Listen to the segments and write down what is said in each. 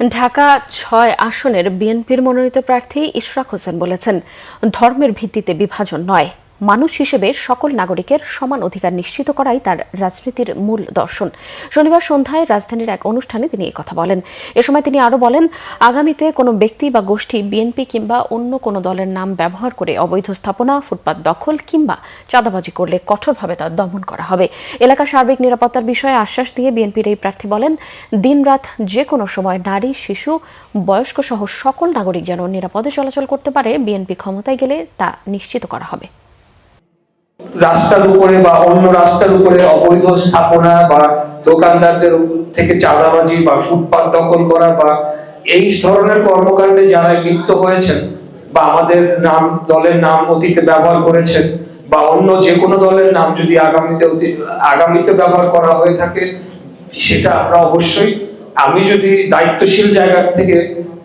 ঢাকা ৬ আসনের বিএনপির মনোনীত প্রার্থী ইশরাক হোসেন বলেছেন, ধর্মের ভিত্তিতে বিভাজন নয়, মানুষ হিসেবে সকল নাগরিকের সমান অধিকার নিশ্চিত করাই তার রাজনীতির মূল দর্শন। শনিবার সন্ধ্যায় রাজধানীর এক অনুষ্ঠানে তিনি এই কথা বলেন। এ সময় তিনি আরও বলেন, আগামীতে কোনো ব্যক্তি বা গোষ্ঠী বিএনপি কিংবা অন্য কোনো দলের নাম ব্যবহার করে অবৈধ স্থাপনা, ফুটপাত দখল কিংবা চাঁদাবাজি করলে কঠোরভাবে তা দমন করা হবে। এলাকার সার্বিক নিরাপত্তার বিষয়ে আশ্বাস দিয়ে বিএনপির এই প্রার্থী বলেন, দিনরাত যে কোনো সময় নারী, শিশু, বয়স্ক সহ সকল নাগরিক যেন নিরাপদে চলাচল করতে পারে, বিএনপি ক্ষমতায় গেলে তা নিশ্চিত করা হবে। রাস্তার উপরে বা অন্য রাস্তার উপরে অবৈধ স্থাপনা বা দোকানদারদের থেকে চাঁদাবাজি বা ফুটপাত দখল করা বা এই ধরনের কর্মকাণ্ডে যারা লিপ্ত হয়েছেন বা আমাদের নাম, দলের নাম অতীতে ব্যবহার করেছেন বা অন্য যে কোনো দলের নাম যদি আগামীতে ব্যবহার করা হয়ে থাকে, সেটা আমরা অবশ্যই, আমি যদি দায়িত্বশীল জায়গা থেকে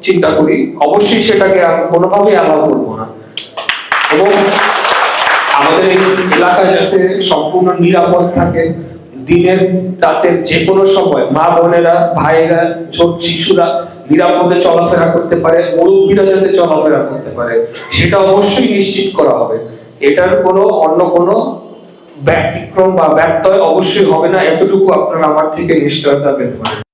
চিন্তা করি, অবশ্যই সেটাকে আমি কোনোভাবেই অ্যালাউ করবো না। এবং আমাদের এই এলাকা যাতে সম্পূর্ণ নিরাপদ থাকে, দিনের রাতের যে কোনো সময় মা বোনেরা, ভাইয়েরা, ছোট শিশুরা নিরাপদে চলাফেরা করতে পারে, মুরব্বীরা যাতে চলাফেরা করতে পারে, সেটা অবশ্যই নিশ্চিত করা হবে। এটার কোনো অন্য কোনো ব্যতিক্রম বা ব্যত্যয় অবশ্যই হবে না, এতটুকু আপনারা আমার থেকে নিশ্চয়তা পেতে পারেন।